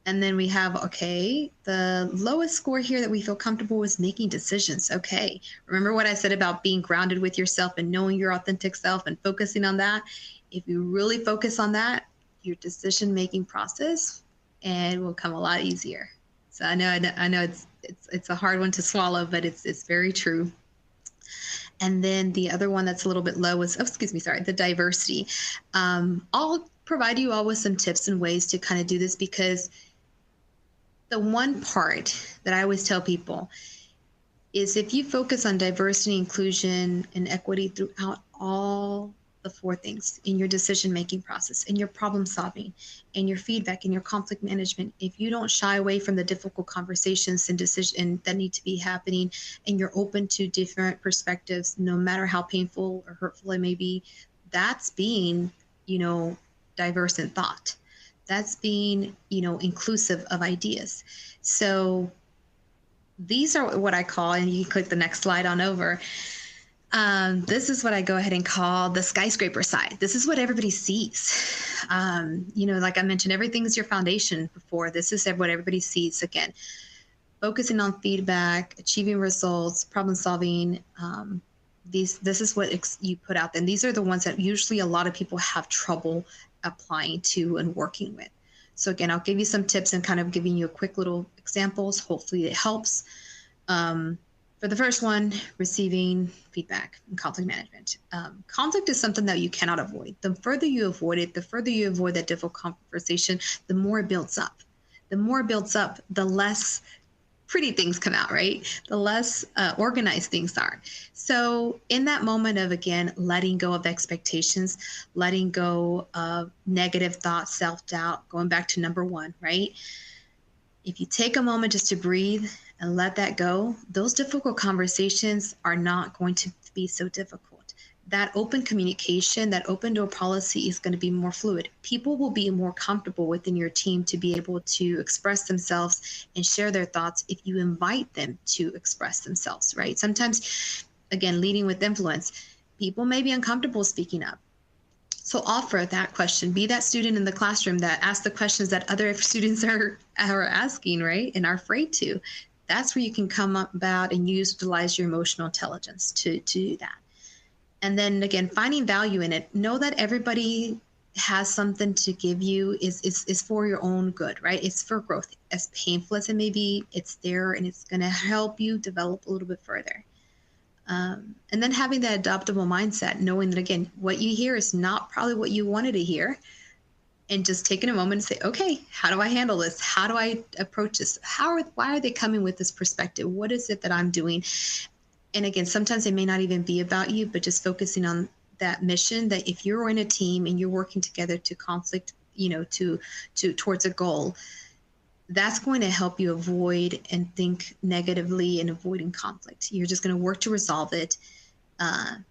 And then we have, okay, the lowest score here that we feel comfortable is making decisions. Okay. Remember what I said about being grounded with yourself and knowing your authentic self and focusing on that? If you really focus on that, your decision-making process and will come a lot easier. So I know it's a hard one to swallow, but it's very true. And then the other one that's a little bit low is, the diversity. I'll provide you all with some tips and ways to kind of do this, because the one part that I always tell people is if you focus on diversity, inclusion, and equity throughout all the four things in your decision-making process, in your problem solving, in your feedback, in your conflict management, if you don't shy away from the difficult conversations and decisions that need to be happening, and you're open to different perspectives, no matter how painful or hurtful it may be, that's being, diverse in thought. That's being, inclusive of ideas. So these are what I call, and you can click the next slide on over. This is what I go ahead and call the skyscraper side. This is what everybody sees. Like I mentioned, everything is your foundation before. This is what everybody sees. Again, focusing on feedback, achieving results, problem solving. This is what you put out there. And these are the ones that usually a lot of people have trouble applying to and working with. So again, I'll give you some tips and kind of giving you a quick little examples. Hopefully it helps. For the first one, receiving feedback and conflict management. Conflict is something that you cannot avoid. The further you avoid it, the further you avoid that difficult conversation, the more it builds up. The more it builds up, the less pretty things come out, right? The less organized things are. So in that moment of, again, letting go of expectations, letting go of negative thoughts, self-doubt, going back to number one, right? If you take a moment just to breathe and let that go, those difficult conversations are not going to be so difficult. That open communication, that open door policy is going to be more fluid. People will be more comfortable within your team to be able to express themselves and share their thoughts if you invite them to express themselves, right? Sometimes, again, leading with influence, people may be uncomfortable speaking up. So offer that question. Be that student in the classroom that asks the questions that other students are asking, right? And are afraid to. That's where you can come up about and utilize your emotional intelligence to do that. And then again, finding value in it. Know that everybody has something to give you is for your own good, right? It's for growth. As painful as it may be, it's there and it's going to help you develop a little bit further. And then having that adaptable mindset, knowing that, again, what you hear is not probably what you wanted to hear. And just taking a moment to say, okay, how do I handle this? How do I approach this? Why are they coming with this perspective? What is it that I'm doing? And again, sometimes it may not even be about you, but just focusing on that mission, that if you're in a team and you're working together to conflict, towards a goal, that's going to help you avoid and think negatively and avoiding conflict. You're just going to work to resolve it. And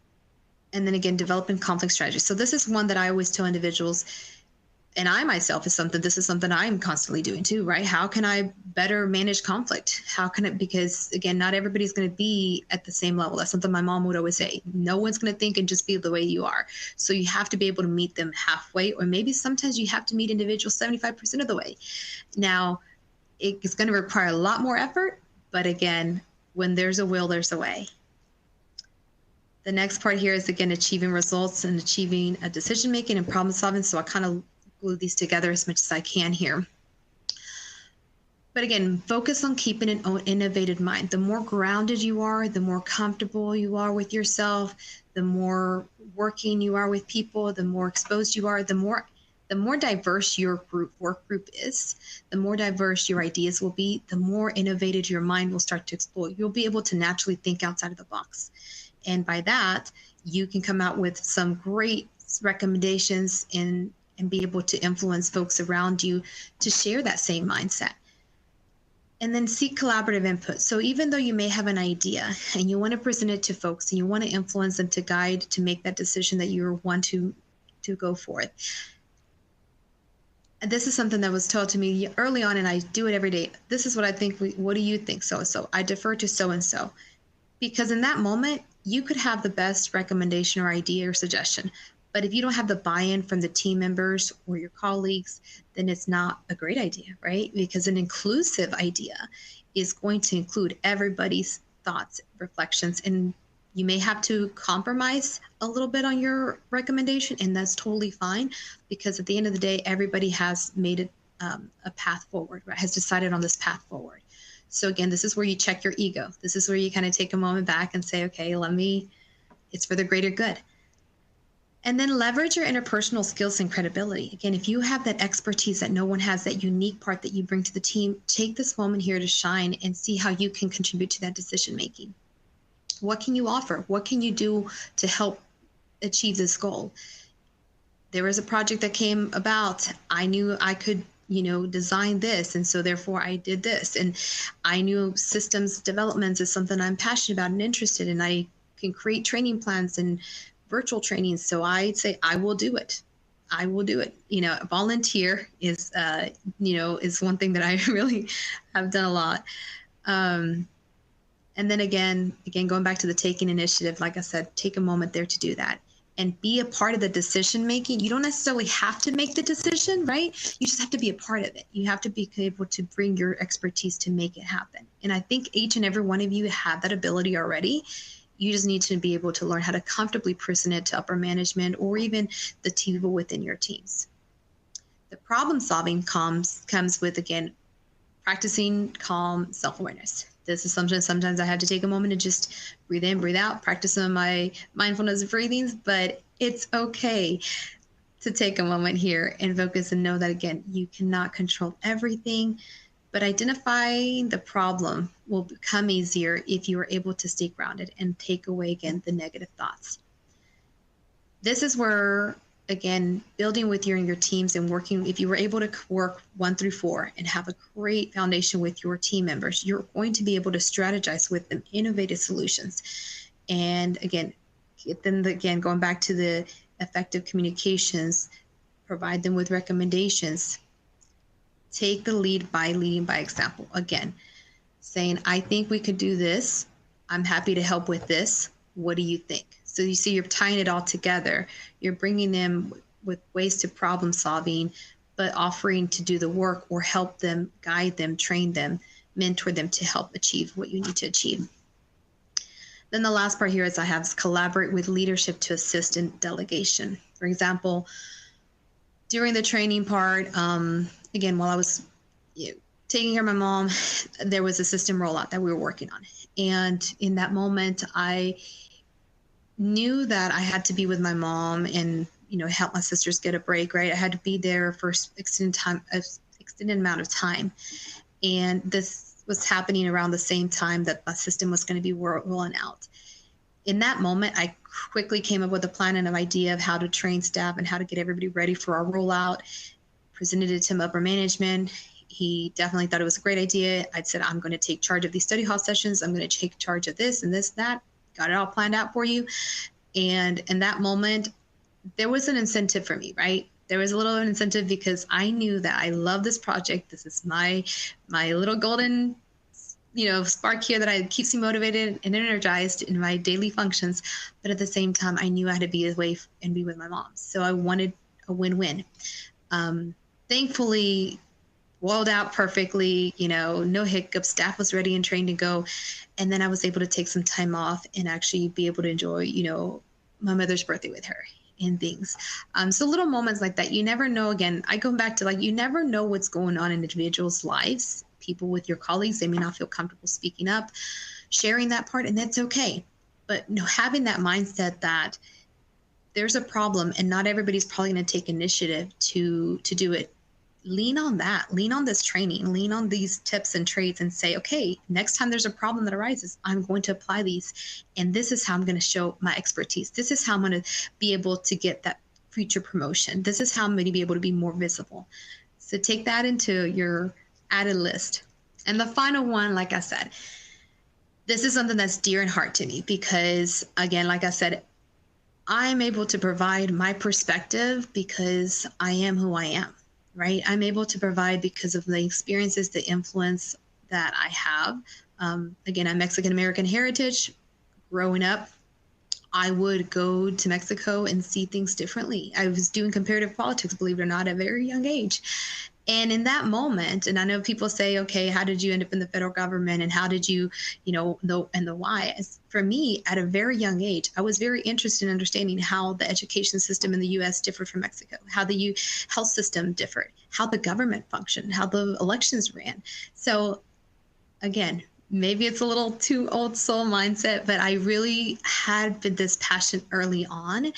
then again, developing conflict strategies. So this is one that I always tell individuals, and I myself this is something I'm constantly doing too, right? How can I better manage conflict? Because again, not everybody's going to be at the same level. That's something my mom would always say. No one's going to think and just be the way you are. So you have to be able to meet them halfway, or maybe sometimes you have to meet individuals 75% of the way. Now, it's going to require a lot more effort, but again, when there's a will, there's a way. The next part here is, again, achieving results and achieving a decision-making and problem solving. So I kind of glue these together as much as I can here. But again, focus on keeping an innovative mind. The more grounded you are, the more comfortable you are with yourself, the more working you are with people, the more exposed you are, the more diverse your work group is, the more diverse your ideas will be, the more innovative your mind will start to explore. You'll be able to naturally think outside of the box. And by that, you can come out with some great recommendations and be able to influence folks around you to share that same mindset. And then seek collaborative input. So even though you may have an idea and you want to present it to folks and you want to influence them to guide to make that decision that you want to go forth. And this is something that was told to me early on, and I do it every day. This is what I think. What do you think? So I defer to so-and-so. Because in that moment, you could have the best recommendation or idea or suggestion. But if you don't have the buy-in from the team members or your colleagues, then it's not a great idea, right? Because an inclusive idea is going to include everybody's thoughts, reflections, and you may have to compromise a little bit on your recommendation, and that's totally fine, because at the end of the day, everybody has made a path forward, right? Has decided on this path forward. So again, this is where you check your ego. This is where you kind of take a moment back and say, okay, it's for the greater good. And then leverage your interpersonal skills and credibility. Again, if you have that expertise that no one has, that unique part that you bring to the team, take this moment here to shine and see how you can contribute to that decision making. What can you offer? What can you do to help achieve this goal? There was a project that came about. I knew I could, design this. And so therefore I did this. And I knew systems developments is something I'm passionate about and interested in. I can create training plans and virtual trainings. So I'd say, I will do it. I will do it. Volunteer is one thing that I really have done a lot. And then again, going back to the taking initiative, like I said, take a moment there to do that and be a part of the decision making. You don't necessarily have to make the decision, right? You just have to be a part of it. You have to be able to bring your expertise to make it happen. And I think each and every one of you have that ability already. You just need to be able to learn how to comfortably present it to upper management or even the people within your teams. The problem solving comes with, again, practicing calm self-awareness. This is sometimes I have to take a moment to just breathe in, breathe out, practice some of my mindfulness breathings, but it's okay to take a moment here and focus and know that, again, you cannot control everything, but identifying the problem will become easier if you are able to stay grounded and take away, again, the negative thoughts. This is where, again, building with your teams and working, if you were able to work 1 through 4 and have a great foundation with your team members, you're going to be able to strategize with them innovative solutions. And again, going back to the effective communications, provide them with recommendations. Take the lead by leading by example. Again, saying, I think we could do this. I'm happy to help with this. What do you think? So you see, you're tying it all together. You're bringing them with ways to problem solving, but offering to do the work or help them, guide them, train them, mentor them to help achieve what you need to achieve. Then the last part here is collaborate with leadership to assist in delegation. For example, during the training part, again, while I was taking care of my mom, there was a system rollout that we were working on. And in that moment, I knew that I had to be with my mom and, help my sisters get a break, right? I had to be there for extended amount of time. And this was happening around the same time that my system was going to be rolling out. In that moment, I quickly came up with a plan and an idea of how to train staff and how to get everybody ready for our rollout, presented it to upper management. He definitely thought it was a great idea. I said, I'm going to take charge of these study hall sessions. I'm going to take charge of this and this, that. Got it all planned out for you. And in that moment, there was an incentive for me, right? There was a little incentive because I knew that I love this project. This is my little golden, spark here that keeps me motivated and energized in my daily functions. But at the same time, I knew I had to be away and be with my mom. So I wanted a win-win. Thankfully, rolled out perfectly, no hiccups. Staff was ready and trained to go. And then I was able to take some time off and actually be able to enjoy, my mother's birthday with her and things. So little moments like that, you never know. Again, I go back to you never know what's going on in individuals' lives. People with your colleagues, they may not feel comfortable speaking up, sharing that part, and that's okay. But having that mindset that there's a problem and not everybody's probably going to take initiative to do it. Lean on that, lean on this training, lean on these tips and traits and say, okay, next time there's a problem that arises, I'm going to apply these. And this is how I'm going to show my expertise. This is how I'm going to be able to get that future promotion. This is how I'm going to be able to be more visible. So take that into your added list. And the final one, like I said, this is something that's dear and heart to me because, again, like I said, I'm able to provide my perspective because I am who I am. Right? I'm able to provide because of the experiences, the influence that I have. Again, I'm Mexican-American heritage. Growing up, I would go to Mexico and see things differently. I was doing comparative politics, believe it or not, at a very young age. And in that moment, and I know people say, okay, how did you end up in the federal government, and how did you, the why? For me, at a very young age, I was very interested in understanding how the education system in the U.S. differed from Mexico, how the health system differed, how the government functioned, how the elections ran. So again, maybe it's a little too old soul mindset, but I really had this passion early on.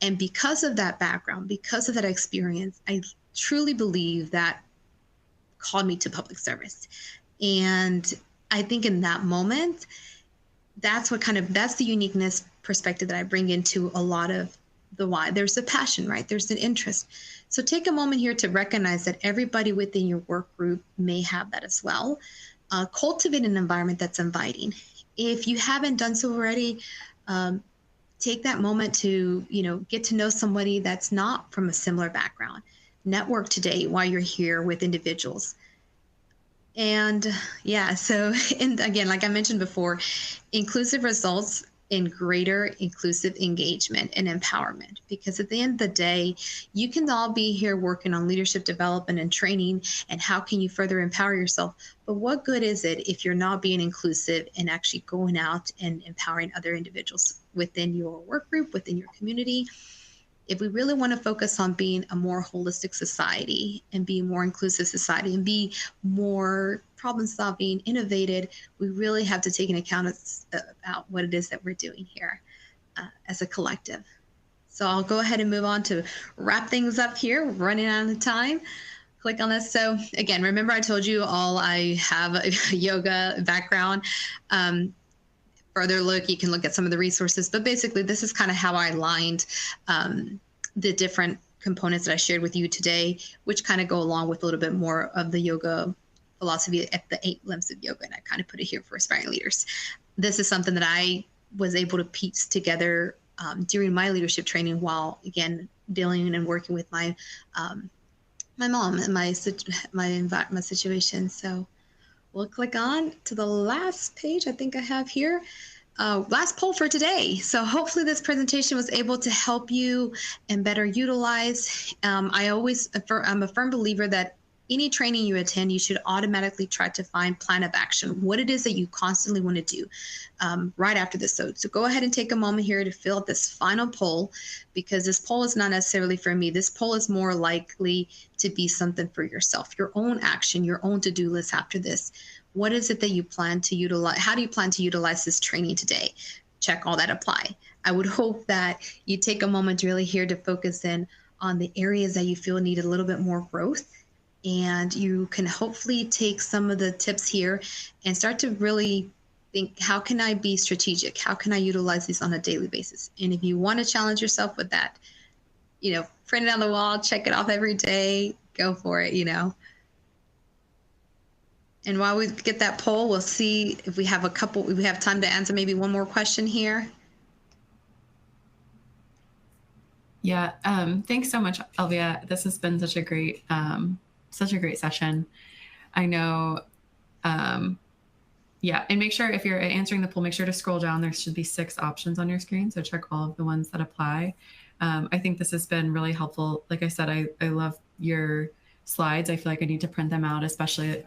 And because of that background, because of that experience, I truly believe that called me to public service. And I think in that moment, that's the uniqueness perspective that I bring into a lot of the why. There's a passion, right? There's an interest. So take a moment here to recognize that everybody within your work group may have that as well. Cultivate an environment that's inviting. If you haven't done so already, take that moment to, get to know somebody that's not from a similar background. Network today while you're here with individuals. And yeah, and again, like I mentioned before, inclusive results in greater inclusive engagement and empowerment. Because at the end of the day, you can all be here working on leadership development and training, and how can you further empower yourself? But what good is it if you're not being inclusive and actually going out and empowering other individuals within your work group, within your community? If we really want to focus on being a more holistic society and be a more inclusive society and be more problem solving, innovative, we really have to take into account about what it is that we're doing here as a collective. So I'll go ahead and move on to wrap things up here. We're running out of time. Click on this. So again, remember I told you all I have a yoga background. Further look, you can look at some of the resources, but basically this is kind of how I aligned the different components that I shared with you today, which kind of go along with a little bit more of the yoga philosophy at the 8 limbs of yoga. And I kind of put it here for aspiring leaders. This is something that I was able to piece together during my leadership training while, again, dealing and working with my mom and my situation. So we'll click on to the last page I think I have here. Last poll for today. So hopefully this presentation was able to help you and better utilize. I'm a firm believer that any training you attend, you should automatically try to find plan of action, what it is that you constantly want to do right after this. So go ahead and take a moment here to fill out this final poll, because this poll is not necessarily for me. This poll is more likely to be something for yourself, your own action, your own to-do list after this. What is it that you plan to utilize? How do you plan to utilize this training today? Check all that apply. I would hope that you take a moment really here to focus in on the areas that you feel need a little bit more growth. And you can hopefully take some of the tips here and start to really think, how can I be strategic? How can I utilize these on a daily basis? And if you want to challenge yourself with that, print it on the wall, check it off every day, go for it, And while we get that poll, we'll see if we have time to answer maybe one more question here. Yeah, thanks so much, Elvia. This has been such a great session. I know, yeah, and make sure if you're answering the poll, make sure to scroll down. There should be 6 options on your screen, so check all of the ones that apply. I think this has been really helpful. Like I said, I love your slides. I feel like I need to print them out, especially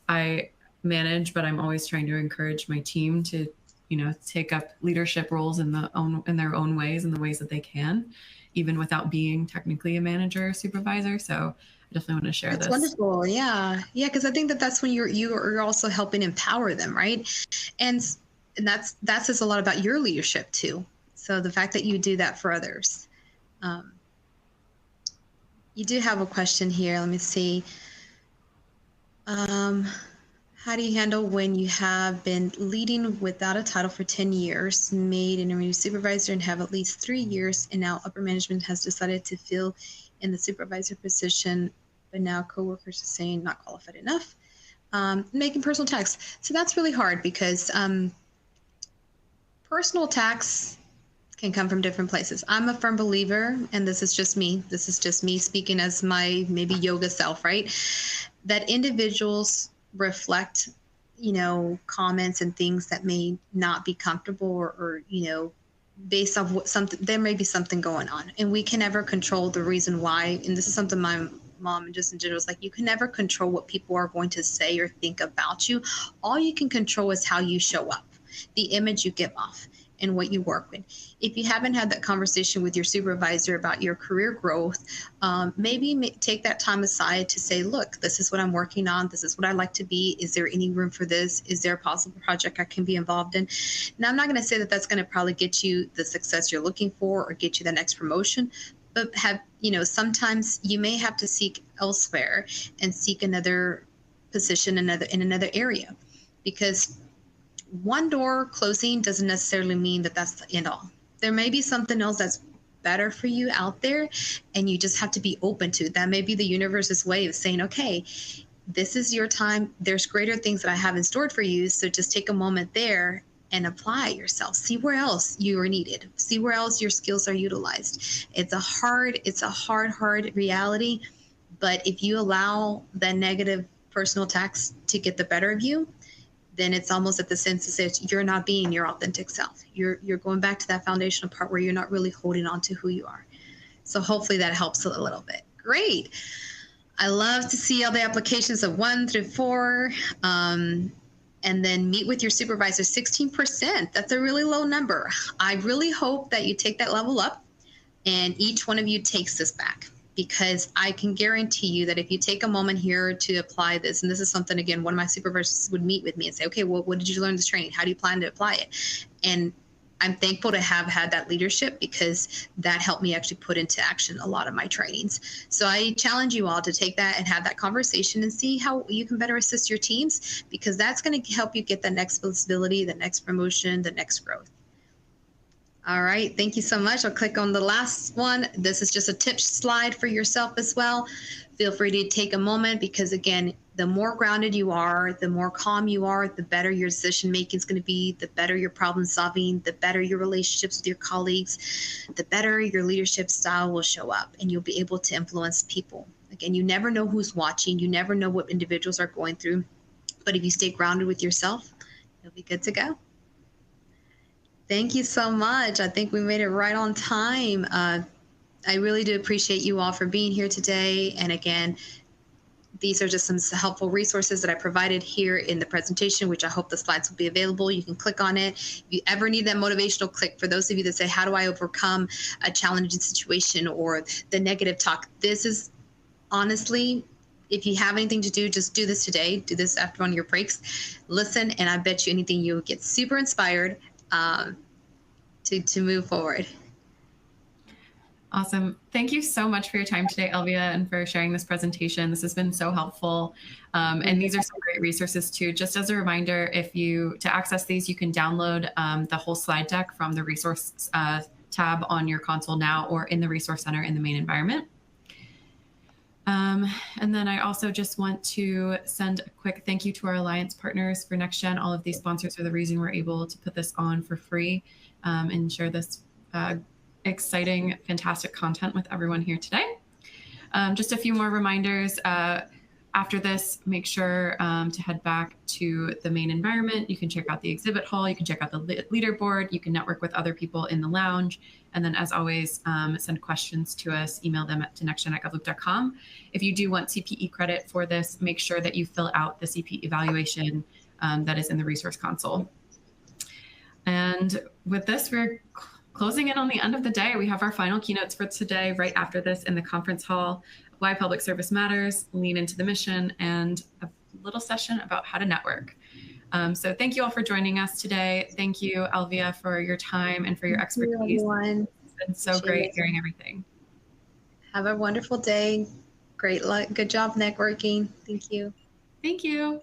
I manage, but I'm always trying to encourage my team to, take up leadership roles in their own ways, in the ways that they can, even without being technically a manager or supervisor. So I definitely want to share this. That's wonderful. Yeah. Because I think that's when you're also helping empower them, right? And that says a lot about your leadership too. So the fact that you do that for others. You do have a question here. Let me see. How do you handle when you have been leading without a title for 10 years, made an intermediate supervisor and have at least 3 years, and now upper management has decided to fill in the supervisor position, but now coworkers are saying not qualified enough, making personal attacks. So that's really hard because personal attacks can come from different places. I'm a firm believer, and this is just me speaking as my maybe yoga self, right? That individuals reflect, comments and things that may not be comfortable or based off what something, there may be something going on, and we can never control the reason why. And this is something my mom and just in general is like, you can never control what people are going to say or think about you. All you can control is how you show up, the image you give off, and what you work with. If you haven't had that conversation with your supervisor about your career growth, maybe take that time aside to say, look, this is what I'm working on. This is what I'd like to be. Is there any room for this? Is there a possible project I can be involved in? Now, I'm not going to say that that's going to probably get you the success you're looking for or get you the next promotion, but sometimes you may have to seek elsewhere and seek another position in another area, because one door closing doesn't necessarily mean that that's the end all. There may be something else that's better for you out there, and you just have to be open to it. That may be the universe's way of saying, okay, this is your time. There's greater things that I have in store for you. So just take a moment there and apply yourself. See where else you are needed. See where else your skills are utilized. It's a hard reality. But if you allow that negative personal attacks to get the better of you, then it's almost at the sense that says you're not being your authentic self. You're going back to that foundational part where you're not really holding on to who you are. So hopefully that helps a little bit. Great. I love to see all the applications of 1 through 4. And then meet with your supervisor, 16%. That's a really low number. I really hope that you take that level up and each one of you takes this back, because I can guarantee you that if you take a moment here to apply this, and this is something, again, one of my supervisors would meet with me and say, okay, well, what did you learn this training? How do you plan to apply it? And I'm thankful to have had that leadership, because that helped me actually put into action a lot of my trainings. So I challenge you all to take that and have that conversation and see how you can better assist your teams, because that's going to help you get the next visibility, the next promotion, the next growth. All right, thank you so much. I'll click on the last one. This is just a tip slide for yourself as well. Feel free to take a moment, because again, the more grounded you are, the more calm you are, the better your decision making is going to be, the better your problem solving, the better your relationships with your colleagues, the better your leadership style will show up, and you'll be able to influence people. Again, you never know who's watching. You never know what individuals are going through. But if you stay grounded with yourself, you'll be good to go. Thank you so much. I think we made it right on time. I really do appreciate you all for being here today. And again, these are just some helpful resources that I provided here in the presentation, which I hope the slides will be available. You can click on it. If you ever need that motivational click, for those of you that say, how do I overcome a challenging situation or the negative talk? This is honestly, if you have anything to do, just do this today. Do this after one of your breaks. Listen, and I bet you anything you'll get super inspired to move forward. Awesome. Thank you so much for your time today, Elvia, and for sharing this presentation. This has been so helpful. And these are some great resources too. Just as a reminder, to access these, you can download the whole slide deck from the resource tab on your console now, or in the resource center in the main environment. And then I also just want to send a quick thank you to our alliance partners for NextGen. All of these sponsors are the reason we're able to put this on for free and share this exciting, fantastic content with everyone here today. Just a few more reminders. After this, make sure to head back to the main environment. You can check out the exhibit hall. You can check out the leaderboard. You can network with other people in the lounge. And then, as always, send questions to us. Email them to nextgen@govloop.com. If you do want CPE credit for this, make sure that you fill out the CPE evaluation that is in the resource console. And with this, we're closing in on the end of the day. We have our final keynotes for today right after this in the conference hall. Why public service matters, lean into the mission, and a little session about how to network. So thank you all for joining us today. Thank you, Elvia, for your time and for your expertise. Thank you, everyone. It's been so great hearing everything. Have a wonderful day. Great luck. Good job networking. Thank you. Thank you.